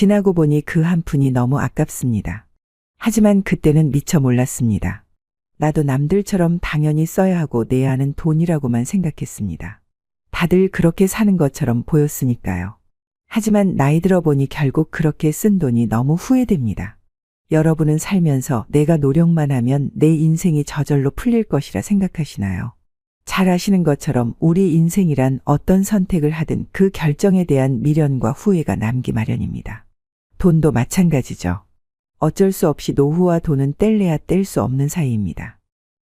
지나고 보니 그 한 푼이 너무 아깝습니다. 하지만 그때는 미처 몰랐습니다. 나도 남들처럼 당연히 써야 하고 내야 하는 돈이라고만 생각했습니다. 다들 그렇게 사는 것처럼 보였으니까요. 하지만 나이 들어 보니 결국 그렇게 쓴 돈이 너무 후회됩니다. 여러분은 살면서 내가 노력만 하면 내 인생이 저절로 풀릴 것이라 생각하시나요? 잘 아시는 것처럼 우리 인생이란 어떤 선택을 하든 그 결정에 대한 미련과 후회가 남기 마련입니다. 돈도 마찬가지죠. 어쩔 수 없이 노후와 돈은 뗄래야 뗄 수 없는 사이입니다.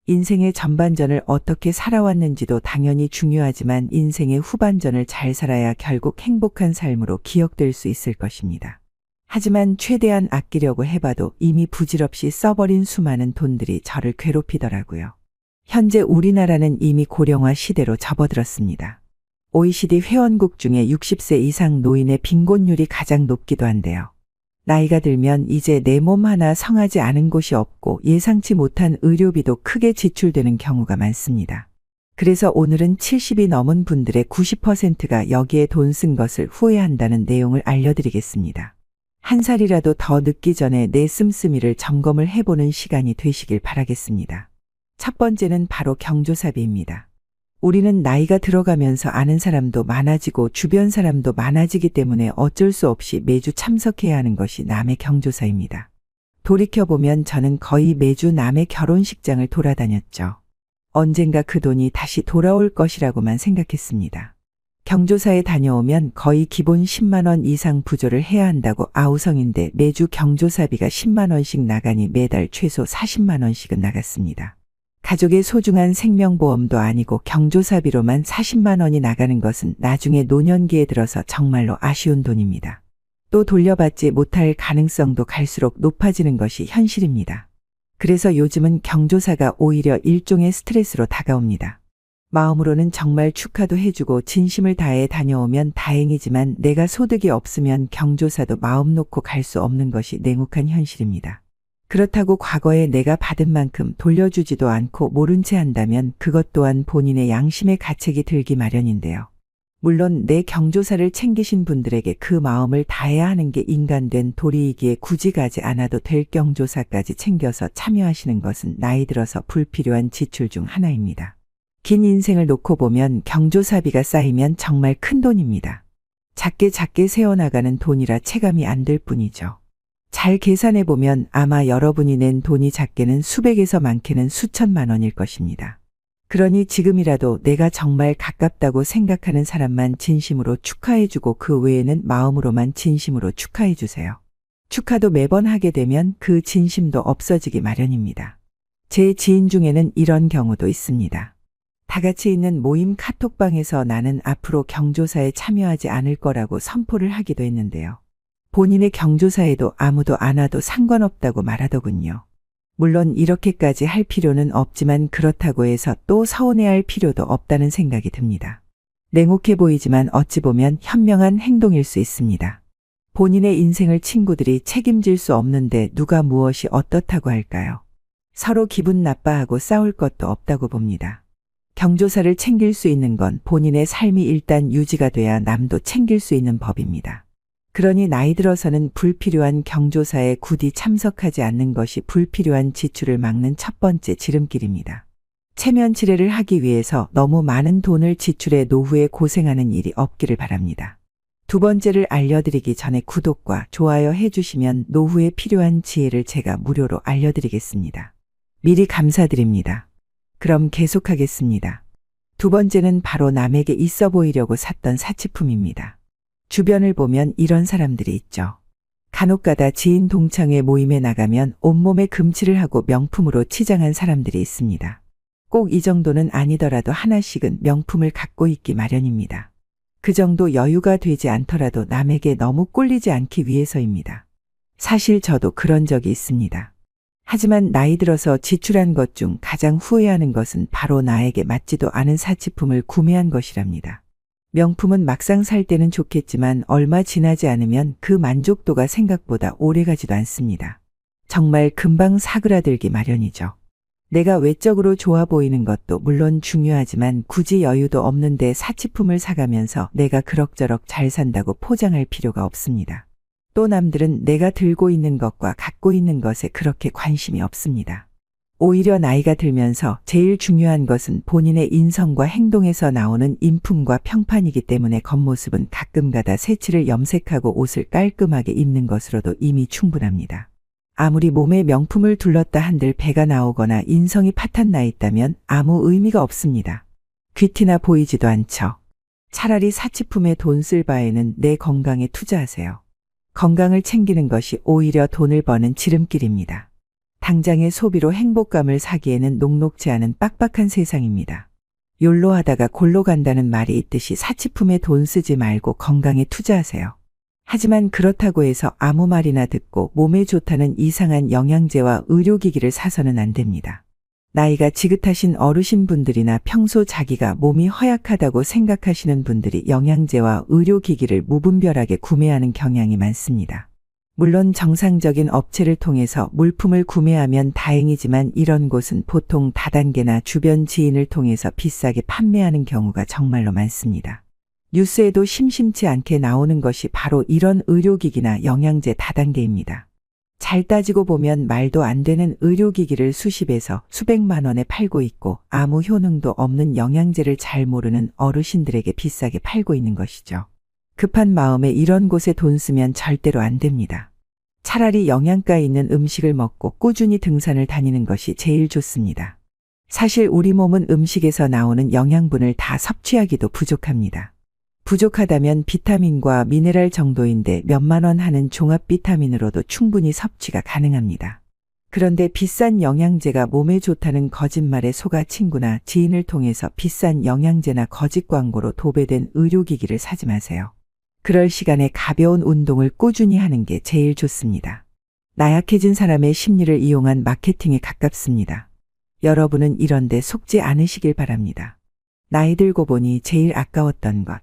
인생의 전반전을 어떻게 살아왔는지도 당연히 중요하지만 인생의 후반전을 잘 살아야 결국 행복한 삶으로 기억될 수 있을 것입니다. 하지만 최대한 아끼려고 해봐도 이미 부질없이 써버린 수많은 돈들이 저를 괴롭히더라고요. 현재 우리나라는 이미 고령화 시대로 접어들었습니다. OECD 회원국 중에 60세 이상 노인의 빈곤율이 가장 높기도 한데요. 나이가 들면 이제 내 몸 하나 성하지 않은 곳이 없고 예상치 못한 의료비도 크게 지출되는 경우가 많습니다. 그래서 오늘은 70이 넘은 분들의 90%가 여기에 돈 쓴 것을 후회한다는 내용을 알려드리겠습니다. 한 살이라도 더 늦기 전에 내 씀씀이를 점검을 해보는 시간이 되시길 바라겠습니다. 첫 번째는 바로 경조사비입니다. 우리는 나이가 들어가면서 아는 사람도 많아지고 주변 사람도 많아지기 때문에 어쩔 수 없이 매주 참석해야 하는 것이 남의 경조사입니다. 돌이켜보면 저는 거의 매주 남의 결혼식장을 돌아다녔죠. 언젠가 그 돈이 다시 돌아올 것이라고만 생각했습니다. 경조사에 다녀오면 거의 기본 10만 원 이상 부조를 해야 한다고 아우성인데 매주 경조사비가 10만 원씩 나가니 매달 최소 40만 원씩은 나갔습니다. 가족의 소중한 생명보험도 아니고 경조사비로만 40만 원이 나가는 것은 나중에 노년기에 들어서 정말로 아쉬운 돈입니다. 또 돌려받지 못할 가능성도 갈수록 높아지는 것이 현실입니다. 그래서 요즘은 경조사가 오히려 일종의 스트레스로 다가옵니다. 마음으로는 정말 축하도 해주고 진심을 다해 다녀오면 다행이지만 내가 소득이 없으면 경조사도 마음 놓고 갈 수 없는 것이 냉혹한 현실입니다. 그렇다고 과거에 내가 받은 만큼 돌려주지도 않고 모른 채 한다면 그것 또한 본인의 양심의 가책이 들기 마련인데요. 물론 내 경조사를 챙기신 분들에게 그 마음을 다해야 하는 게 인간된 도리이기에 굳이 가지 않아도 될 경조사까지 챙겨서 참여하시는 것은 나이 들어서 불필요한 지출 중 하나입니다. 긴 인생을 놓고 보면 경조사비가 쌓이면 정말 큰 돈입니다. 작게 세어나가는 돈이라 체감이 안 될 뿐이죠. 잘 계산해 보면 아마 여러분이 낸 돈이 작게는 수백에서 많게는 수천만 원일 것입니다. 그러니 지금이라도 내가 정말 가깝다고 생각하는 사람만 진심으로 축하해주고 그 외에는 마음으로만 진심으로 축하해주세요. 축하도 매번 하게 되면 그 진심도 없어지기 마련입니다. 제 지인 중에는 이런 경우도 있습니다. 다 같이 있는 모임 카톡방에서 나는 앞으로 경조사에 참여하지 않을 거라고 선포를 하기도 했는데요. 본인의 경조사에도 아무도 안 와도 상관없다고 말하더군요. 물론 이렇게까지 할 필요는 없지만 그렇다고 해서 또 서운해할 필요도 없다는 생각이 듭니다. 냉혹해 보이지만 어찌 보면 현명한 행동일 수 있습니다. 본인의 인생을 친구들이 책임질 수 없는데 누가 무엇이 어떻다고 할까요? 서로 기분 나빠하고 싸울 것도 없다고 봅니다. 경조사를 챙길 수 있는 건 본인의 삶이 일단 유지가 돼야 남도 챙길 수 있는 법입니다. 그러니 나이 들어서는 불필요한 경조사에 굳이 참석하지 않는 것이 불필요한 지출을 막는 첫 번째 지름길입니다. 체면치레를 하기 위해서 너무 많은 돈을 지출해 노후에 고생하는 일이 없기를 바랍니다. 두 번째를 알려드리기 전에 구독과 좋아요 해주시면 노후에 필요한 지혜를 제가 무료로 알려드리겠습니다. 미리 감사드립니다. 그럼 계속하겠습니다. 두 번째는 바로 남에게 있어 보이려고 샀던 사치품입니다. 주변을 보면 이런 사람들이 있죠. 간혹가다 지인 동창회 모임에 나가면 온몸에 금칠을 하고 명품으로 치장한 사람들이 있습니다. 꼭 이 정도는 아니더라도 하나씩은 명품을 갖고 있기 마련입니다. 그 정도 여유가 되지 않더라도 남에게 너무 꼴리지 않기 위해서입니다. 사실 저도 그런 적이 있습니다. 하지만 나이 들어서 지출한 것 중 가장 후회하는 것은 바로 나에게 맞지도 않은 사치품을 구매한 것이랍니다. 명품은 막상 살 때는 좋겠지만 얼마 지나지 않으면 그 만족도가 생각보다 오래가지도 않습니다. 정말 금방 사그라들기 마련이죠. 내가 외적으로 좋아 보이는 것도 물론 중요하지만 굳이 여유도 없는데 사치품을 사가면서 내가 그럭저럭 잘 산다고 포장할 필요가 없습니다. 또 남들은 내가 들고 있는 것과 갖고 있는 것에 그렇게 관심이 없습니다. 오히려 나이가 들면서 제일 중요한 것은 본인의 인성과 행동에서 나오는 인품과 평판이기 때문에 겉모습은 가끔가다 새치를 염색하고 옷을 깔끔하게 입는 것으로도 이미 충분합니다. 아무리 몸에 명품을 둘렀다 한들 배가 나오거나 인성이 파탄 나 있다면 아무 의미가 없습니다. 귀티나 보이지도 않죠. 차라리 사치품에 돈 쓸 바에는 내 건강에 투자하세요. 건강을 챙기는 것이 오히려 돈을 버는 지름길입니다. 당장의 소비로 행복감을 사기에는 녹록지 않은 빡빡한 세상입니다. 욜로 하다가 골로 간다는 말이 있듯이 사치품에 돈 쓰지 말고 건강에 투자하세요. 하지만 그렇다고 해서 아무 말이나 듣고 몸에 좋다는 이상한 영양제와 의료기기를 사서는 안 됩니다. 나이가 지긋하신 어르신분들이나 평소 자기가 몸이 허약하다고 생각하시는 분들이 영양제와 의료기기를 무분별하게 구매하는 경향이 많습니다. 물론 정상적인 업체를 통해서 물품을 구매하면 다행이지만 이런 곳은 보통 다단계나 주변 지인을 통해서 비싸게 판매하는 경우가 정말로 많습니다. 뉴스에도 심심치 않게 나오는 것이 바로 이런 의료기기나 영양제 다단계입니다. 잘 따지고 보면 말도 안 되는 의료기기를 수십에서 수백만 원에 팔고 있고 아무 효능도 없는 영양제를 잘 모르는 어르신들에게 비싸게 팔고 있는 것이죠. 급한 마음에 이런 곳에 돈 쓰면 절대로 안 됩니다. 차라리 영양가 있는 음식을 먹고 꾸준히 등산을 다니는 것이 제일 좋습니다. 사실 우리 몸은 음식에서 나오는 영양분을 다 섭취하기도 부족합니다. 부족하다면 비타민과 미네랄 정도인데 몇만 원 하는 종합 비타민으로도 충분히 섭취가 가능합니다. 그런데 비싼 영양제가 몸에 좋다는 거짓말에 속아 친구나 지인을 통해서 비싼 영양제나 거짓 광고로 도배된 의료기기를 사지 마세요. 그럴 시간에 가벼운 운동을 꾸준히 하는 게 제일 좋습니다. 나약해진 사람의 심리를 이용한 마케팅에 가깝습니다. 여러분은 이런 데 속지 않으시길 바랍니다. 나이 들고 보니 제일 아까웠던 것.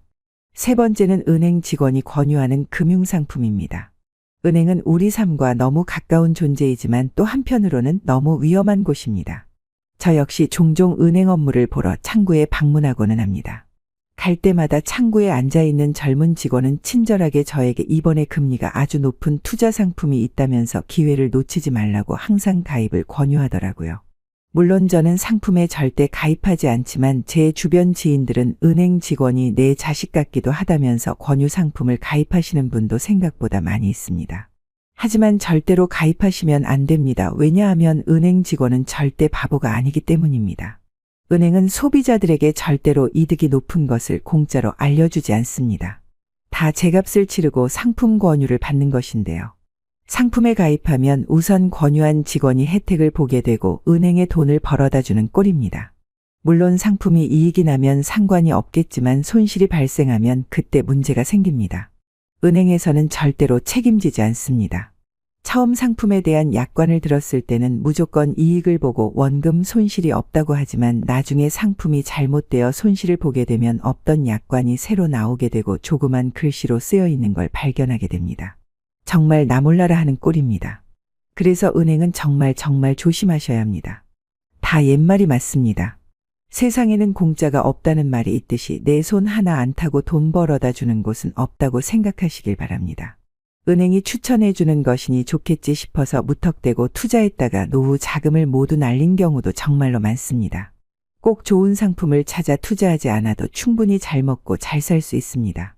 세 번째는 은행 직원이 권유하는 금융상품입니다. 은행은 우리 삶과 너무 가까운 존재이지만 또 한편으로는 너무 위험한 곳입니다. 저 역시 종종 은행 업무를 보러 창구에 방문하고는 합니다. 갈 때마다 창구에 앉아있는 젊은 직원은 친절하게 저에게 이번에 금리가 아주 높은 투자 상품이 있다면서 기회를 놓치지 말라고 항상 가입을 권유하더라고요. 물론 저는 상품에 절대 가입하지 않지만 제 주변 지인들은 은행 직원이 내 자식 같기도 하다면서 권유 상품을 가입하시는 분도 생각보다 많이 있습니다. 하지만 절대로 가입하시면 안 됩니다. 왜냐하면 은행 직원은 절대 바보가 아니기 때문입니다. 은행은 소비자들에게 절대로 이득이 높은 것을 공짜로 알려주지 않습니다. 다 제값을 치르고 상품 권유를 받는 것인데요. 상품에 가입하면 우선 권유한 직원이 혜택을 보게 되고 은행에 돈을 벌어다 주는 꼴입니다. 물론 상품이 이익이 나면 상관이 없겠지만 손실이 발생하면 그때 문제가 생깁니다. 은행에서는 절대로 책임지지 않습니다. 처음 상품에 대한 약관을 들었을 때는 무조건 이익을 보고 원금 손실이 없다고 하지만 나중에 상품이 잘못되어 손실을 보게 되면 없던 약관이 새로 나오게 되고 조그만 글씨로 쓰여 있는 걸 발견하게 됩니다. 정말 나 몰라라 하는 꼴입니다. 그래서 은행은 정말 조심하셔야 합니다. 다 옛말이 맞습니다. 세상에는 공짜가 없다는 말이 있듯이 내 손 하나 안 타고 돈 벌어다 주는 곳은 없다고 생각하시길 바랍니다. 은행이 추천해 주는 것이니 좋겠지 싶어서 무턱대고 투자했다가 노후 자금을 모두 날린 경우도 정말로 많습니다. 꼭 좋은 상품을 찾아 투자하지 않아도 충분히 잘 먹고 잘 살 수 있습니다.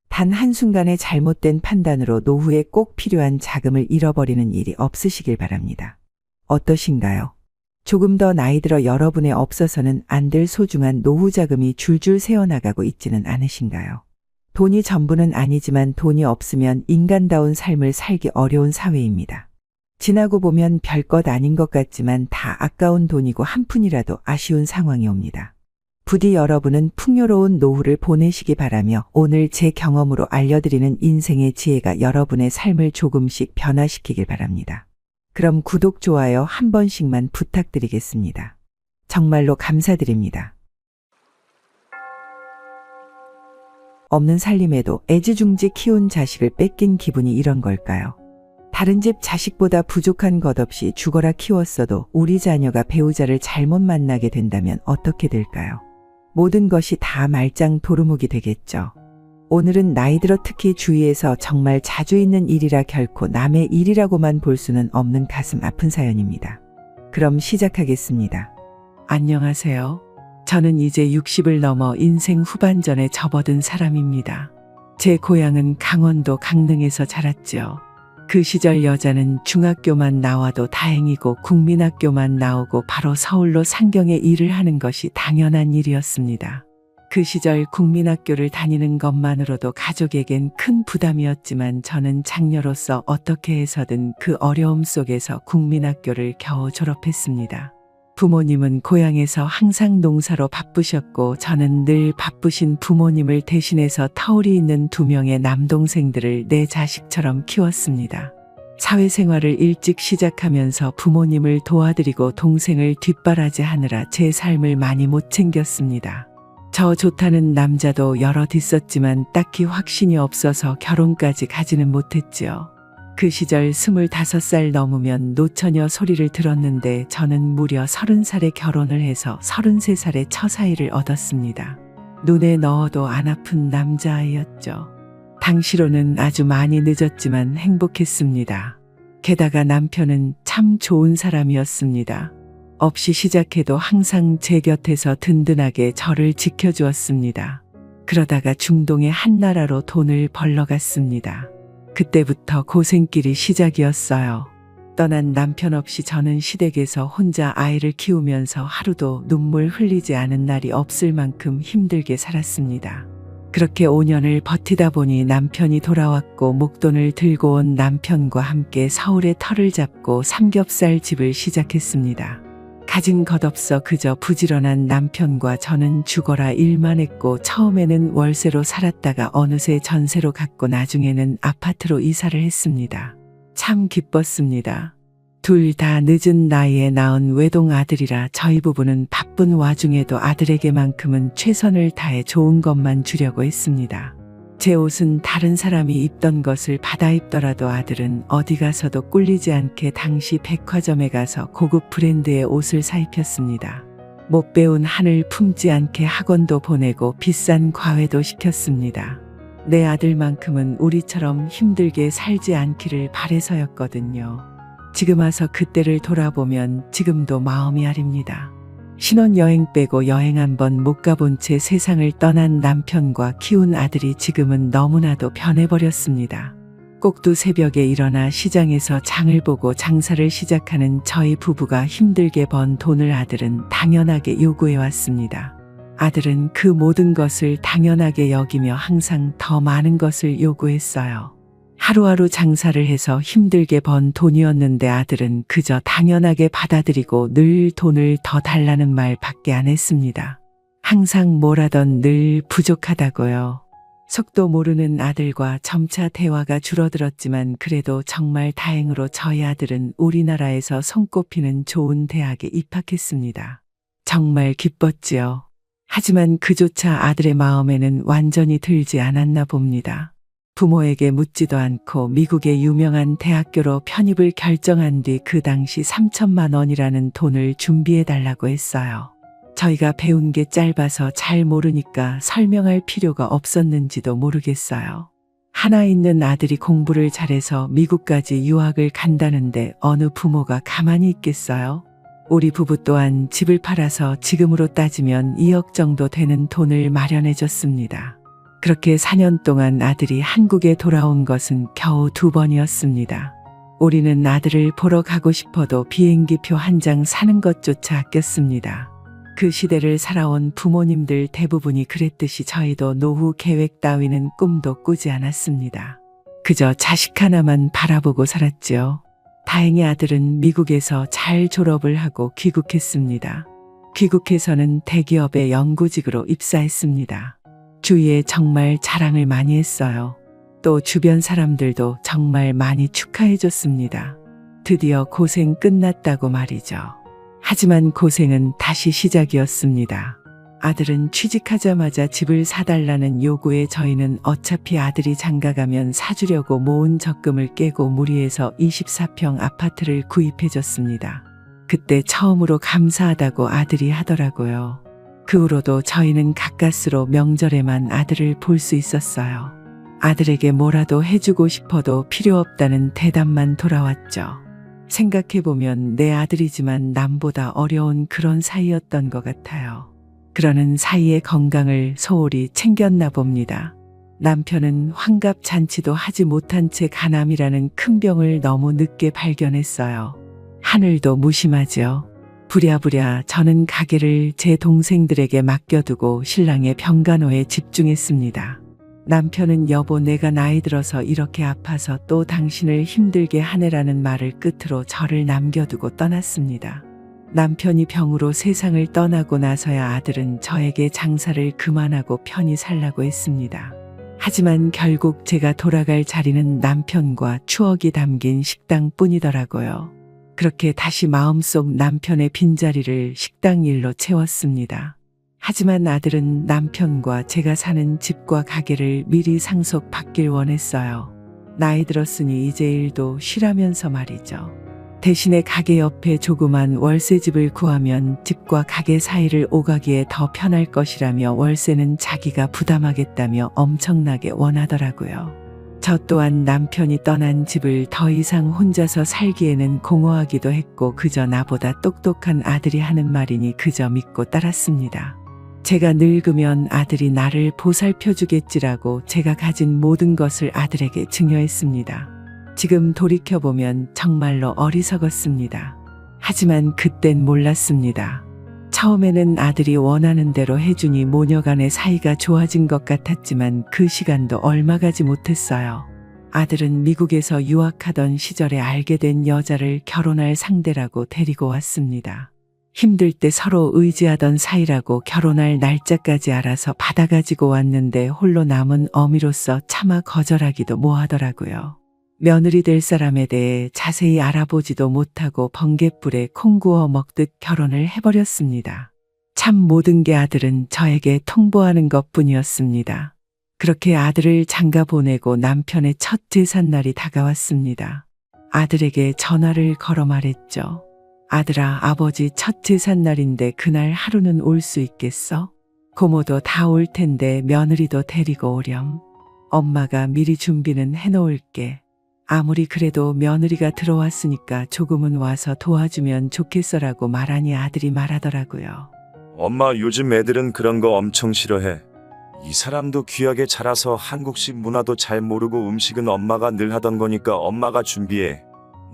단 한순간의 잘못된 판단으로 노후에 꼭 필요한 자금을 잃어버리는 일이 없으시길 바랍니다. 어떠신가요? 조금 더 나이 들어 여러분의 없어서는 안 될 소중한 노후 자금이 줄줄 새어나가고 있지는 않으신가요? 돈이 전부는 아니지만 돈이 없으면 인간다운 삶을 살기 어려운 사회입니다. 지나고 보면 별것 아닌 것 같지만 다 아까운 돈이고 한 푼이라도 아쉬운 상황이 옵니다. 부디 여러분은 풍요로운 노후를 보내시기 바라며 오늘 제 경험으로 알려드리는 인생의 지혜가 여러분의 삶을 조금씩 변화시키길 바랍니다. 그럼 구독, 좋아요 한 번씩만 부탁드리겠습니다. 정말로 감사드립니다. 없는 살림에도 애지중지 키운 자식을 뺏긴 기분이 이런 걸까요? 다른 집 자식보다 부족한 것 없이 죽어라 키웠어도 우리 자녀가 배우자를 잘못 만나게 된다면 어떻게 될까요? 모든 것이 다 말짱 도루묵이 되겠죠. 오늘은 나이 들어 특히 주위에서 정말 자주 있는 일이라 결코 남의 일이라고만 볼 수는 없는 가슴 아픈 사연입니다. 그럼 시작하겠습니다. 안녕하세요. 저는 이제 60을 넘어 인생 후반전에 접어든 사람입니다. 제 고향은 강원도 강릉에서 자랐죠. 그 시절 여자는 중학교만 나와도 다행이고 국민학교만 나오고 바로 서울로 상경에 일을 하는 것이 당연한 일이었습니다. 그 시절 국민학교를 다니는 것만으로도 가족에겐 큰 부담이었지만 저는 장녀로서 어떻게 해서든 그 어려움 속에서 국민학교를 겨우 졸업했습니다. 부모님은 고향에서 항상 농사로 바쁘셨고 저는 늘 바쁘신 부모님을 대신해서 터울이 있는 2명의 남동생들을 내 자식처럼 키웠습니다. 사회생활을 일찍 시작하면서 부모님을 도와드리고 동생을 뒷바라지하느라 제 삶을 많이 못 챙겼습니다. 저 좋다는 남자도 여럿 있었지만 딱히 확신이 없어서 결혼까지 가지는 못했지요. 그 시절 25살 넘으면 노처녀 소리를 들었는데 저는 무려 30살에 결혼을 해서 33살에 처사이를 얻었습니다. 눈에 넣어도 안 아픈 남자아이였죠. 당시로는 아주 많이 늦었지만 행복했습니다. 게다가 남편은 참 좋은 사람이었습니다. 없이 시작해도 항상 제 곁에서 든든하게 저를 지켜주었습니다. 그러다가 중동의 한 나라로 돈을 벌러 갔습니다. 그때부터 고생길이 시작이었어요. 떠난 남편 없이 저는 시댁에서 혼자 아이를 키우면서 하루도 눈물 흘리지 않은 날이 없을 만큼 힘들게 살았습니다. 그렇게 5년을 버티다 보니 남편이 돌아왔고 목돈을 들고 온 남편과 함께 서울에 터를 잡고 삼겹살 집을 시작했습니다. 가진 것 없어 그저 부지런한 남편과 저는 죽어라 일만 했고 처음에는 월세로 살았다가 어느새 전세로 갔고 나중에는 아파트로 이사를 했습니다. 참 기뻤습니다. 둘 다 늦은 나이에 낳은 외동 아들이라 저희 부부는 바쁜 와중에도 아들에게만큼은 최선을 다해 좋은 것만 주려고 했습니다. 제 옷은 다른 사람이 입던 것을 받아 입더라도 아들은 어디 가서도 꿀리지 않게 당시 백화점에 가서 고급 브랜드의 옷을 사 입혔습니다. 못 배운 한을 품지 않게 학원도 보내고 비싼 과외도 시켰습니다. 내 아들만큼은 우리처럼 힘들게 살지 않기를 바래서였거든요. 지금 와서 그때를 돌아보면 지금도 마음이 아립니다. 신혼여행 빼고 여행 한 번 못 가본 채 세상을 떠난 남편과 키운 아들이 지금은 너무나도 변해버렸습니다. 꼭두 새벽에 일어나 시장에서 장을 보고 장사를 시작하는 저희 부부가 힘들게 번 돈을 아들은 당연하게 요구해왔습니다. 아들은 그 모든 것을 당연하게 여기며 항상 더 많은 것을 요구했어요. 하루하루 장사를 해서 힘들게 번 돈이었는데 아들은 그저 당연하게 받아들이고 늘 돈을 더 달라는 말밖에 안 했습니다. 항상 뭐라던 늘 부족하다고요. 속도 모르는 아들과 점차 대화가 줄어들었지만 그래도 정말 다행으로 저희 아들은 우리나라에서 손꼽히는 좋은 대학에 입학했습니다. 정말 기뻤지요. 하지만 그조차 아들의 마음에는 완전히 들지 않았나 봅니다. 부모에게 묻지도 않고 미국의 유명한 대학교로 편입을 결정한 뒤 그 당시 3천만 원이라는 돈을 준비해 달라고 했어요. 저희가 배운 게 짧아서 잘 모르니까 설명할 필요가 없었는지도 모르겠어요. 하나 있는 아들이 공부를 잘해서 미국까지 유학을 간다는데 어느 부모가 가만히 있겠어요? 우리 부부 또한 집을 팔아서 지금으로 따지면 2억 정도 되는 돈을 마련해 줬습니다. 그렇게 4년 동안 아들이 한국에 돌아온 것은 겨우 2번이었습니다. 우리는 아들을 보러 가고 싶어도 비행기표 한 장 사는 것조차 아꼈습니다. 그 시대를 살아온 부모님들 대부분이 그랬듯이 저희도 노후 계획 따위는 꿈도 꾸지 않았습니다. 그저 자식 하나만 바라보고 살았지요. 다행히 아들은 미국에서 잘 졸업을 하고 귀국했습니다. 귀국해서는 대기업의 연구직으로 입사했습니다. 주위에 정말 자랑을 많이 했어요. 또 주변 사람들도 정말 많이 축하해줬습니다. 드디어 고생 끝났다고 말이죠. 하지만 고생은 다시 시작이었습니다. 아들은 취직하자마자 집을 사달라는 요구에 저희는 어차피 아들이 장가가면 사주려고 모은 적금을 깨고 무리해서 24평 아파트를 구입해줬습니다. 그때 처음으로 감사하다고 아들이 하더라고요. 그 후로도 저희는 가까스로 명절에만 아들을 볼 수 있었어요. 아들에게 뭐라도 해주고 싶어도 필요 없다는 대답만 돌아왔죠. 생각해보면 내 아들이지만 남보다 어려운 그런 사이였던 것 같아요. 그러는 사이의 건강을 소홀히 챙겼나 봅니다. 남편은 환갑 잔치도 하지 못한 채 간암이라는 큰 병을 너무 늦게 발견했어요. 하늘도 무심하죠. 부랴부랴 저는 가게를 제 동생들에게 맡겨두고 신랑의 병간호에 집중했습니다. 남편은 여보 내가 나이 들어서 이렇게 아파서 또 당신을 힘들게 하네라는 말을 끝으로 저를 남겨두고 떠났습니다. 남편이 병으로 세상을 떠나고 나서야 아들은 저에게 장사를 그만하고 편히 살라고 했습니다. 하지만 결국 제가 돌아갈 자리는 남편과 추억이 담긴 식당뿐이더라고요. 그렇게 다시 마음속 남편의 빈자리를 식당 일로 채웠습니다. 하지만 아들은 남편과 제가 사는 집과 가게를 미리 상속받길 원했어요. 나이 들었으니 이제 일도 쉬라면서 말이죠. 대신에 가게 옆에 조그만 월세집을 구하면 집과 가게 사이를 오가기에 더 편할 것이라며 월세는 자기가 부담하겠다며 엄청나게 원하더라고요. 저 또한 남편이 떠난 집을 더 이상 혼자서 살기에는 공허하기도 했고 그저 나보다 똑똑한 아들이 하는 말이니 그저 믿고 따랐습니다. 제가 늙으면 아들이 나를 보살펴주겠지라고 제가 가진 모든 것을 아들에게 증여했습니다. 지금 돌이켜보면 정말로 어리석었습니다. 하지만 그땐 몰랐습니다. 처음에는 아들이 원하는 대로 해주니 모녀간의 사이가 좋아진 것 같았지만 그 시간도 얼마 가지 못했어요. 아들은 미국에서 유학하던 시절에 알게 된 여자를 결혼할 상대라고 데리고 왔습니다. 힘들 때 서로 의지하던 사이라고 결혼할 날짜까지 알아서 받아가지고 왔는데 홀로 남은 어미로서 차마 거절하기도 뭐하더라고요. 며느리 될 사람에 대해 자세히 알아보지도 못하고 번갯불에 콩 구워 먹듯 결혼을 해버렸습니다. 참 모든 게 아들은 저에게 통보하는 것뿐이었습니다. 그렇게 아들을 장가 보내고 남편의 첫 제삿날이 다가왔습니다. 아들에게 전화를 걸어 말했죠. 아들아, 아버지 첫 제삿날인데 그날 하루는 올 수 있겠어? 고모도 다 올 텐데 며느리도 데리고 오렴. 엄마가 미리 준비는 해놓을게. 아무리 그래도 며느리가 들어왔으니까 조금은 와서 도와주면 좋겠어라고 말하니 아들이 말하더라고요. 엄마 요즘 애들은 그런 거 엄청 싫어해. 이 사람도 귀하게 자라서 한국식 문화도 잘 모르고 음식은 엄마가 늘 하던 거니까 엄마가 준비해.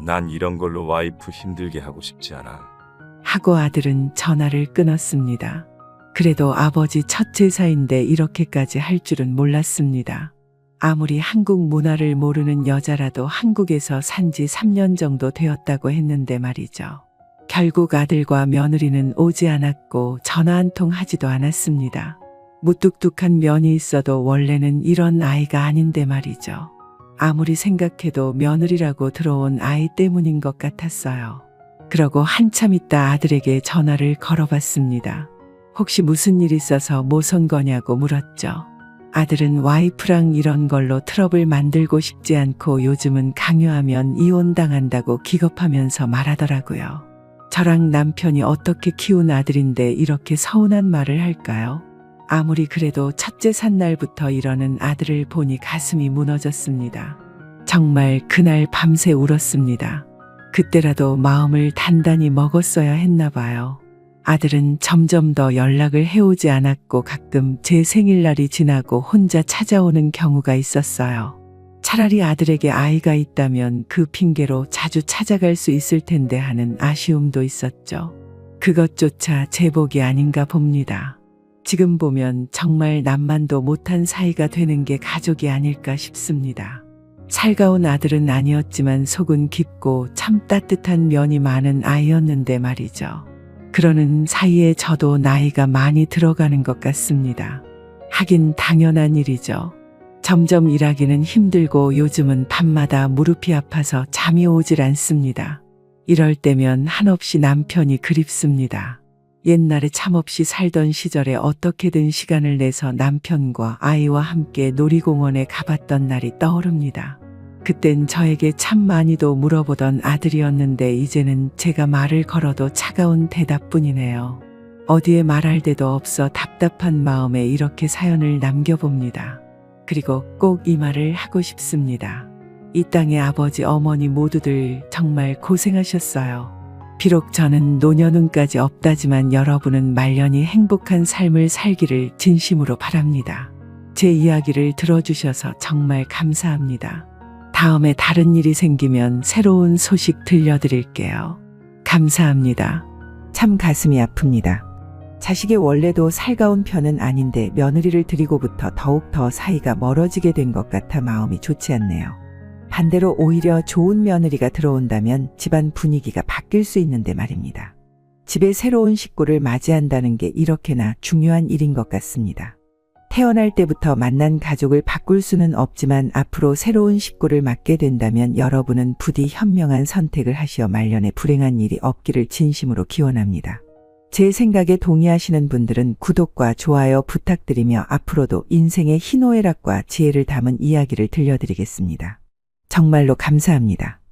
난 이런 걸로 와이프 힘들게 하고 싶지 않아. 하고 아들은 전화를 끊었습니다. 그래도 아버지 첫 제사인데 이렇게까지 할 줄은 몰랐습니다. 아무리 한국 문화를 모르는 여자라도 한국에서 산지 3년 정도 되었다고 했는데 말이죠. 결국 아들과 며느리는 오지 않았고 전화 한 통 하지도 않았습니다. 무뚝뚝한 면이 있어도 원래는 이런 아이가 아닌데 말이죠. 아무리 생각해도 며느리라고 들어온 아이 때문인 것 같았어요. 그러고 한참 있다 아들에게 전화를 걸어봤습니다. 혹시 무슨 일 있어서 못 온 거냐고 물었죠. 아들은 와이프랑 이런 걸로 트러블 만들고 싶지 않고 요즘은 강요하면 이혼당한다고 기겁하면서 말하더라고요. 저랑 남편이 어떻게 키운 아들인데 이렇게 서운한 말을 할까요? 아무리 그래도 첫째 산날부터 이러는 아들을 보니 가슴이 무너졌습니다. 정말 그날 밤새 울었습니다. 그때라도 마음을 단단히 먹었어야 했나 봐요. 아들은 점점 더 연락을 해오지 않았고 가끔 제 생일날이 지나고 혼자 찾아오는 경우가 있었어요. 차라리 아들에게 아이가 있다면 그 핑계로 자주 찾아갈 수 있을 텐데 하는 아쉬움도 있었죠. 그것조차 제 복이 아닌가 봅니다. 지금 보면 정말 남만도 못한 사이가 되는 게 가족이 아닐까 싶습니다. 살가운 아들은 아니었지만 속은 깊고 참 따뜻한 면이 많은 아이였는데 말이죠. 그러는 사이에 저도 나이가 많이 들어가는 것 같습니다. 하긴 당연한 일이죠. 점점 일하기는 힘들고 요즘은 밤마다 무릎이 아파서 잠이 오질 않습니다. 이럴 때면 한없이 남편이 그립습니다. 옛날에 참없이 살던 시절에 어떻게든 시간을 내서 남편과 아이와 함께 놀이공원에 가봤던 날이 떠오릅니다. 그땐 저에게 참 많이도 물어보던 아들이었는데 이제는 제가 말을 걸어도 차가운 대답뿐이네요. 어디에 말할 데도 없어 답답한 마음에 이렇게 사연을 남겨봅니다. 그리고 꼭 이 말을 하고 싶습니다. 이 땅의 아버지, 어머니 모두들 정말 고생하셨어요. 비록 저는 노년운까지 없다지만 여러분은 말년이 행복한 삶을 살기를 진심으로 바랍니다. 제 이야기를 들어주셔서 정말 감사합니다. 다음에 다른 일이 생기면 새로운 소식 들려드릴게요. 감사합니다. 참 가슴이 아픕니다. 자식이 원래도 살가운 편은 아닌데 며느리를 드리고부터 더욱 더 사이가 멀어지게 된 것 같아 마음이 좋지 않네요. 반대로 오히려 좋은 며느리가 들어온다면 집안 분위기가 바뀔 수 있는데 말입니다. 집에 새로운 식구를 맞이한다는 게 이렇게나 중요한 일인 것 같습니다. 태어날 때부터 만난 가족을 바꿀 수는 없지만 앞으로 새로운 식구를 맞게 된다면 여러분은 부디 현명한 선택을 하시어 말년에 불행한 일이 없기를 진심으로 기원합니다. 제 생각에 동의하시는 분들은 구독과 좋아요 부탁드리며 앞으로도 인생의 희노애락과 지혜를 담은 이야기를 들려드리겠습니다. 정말로 감사합니다.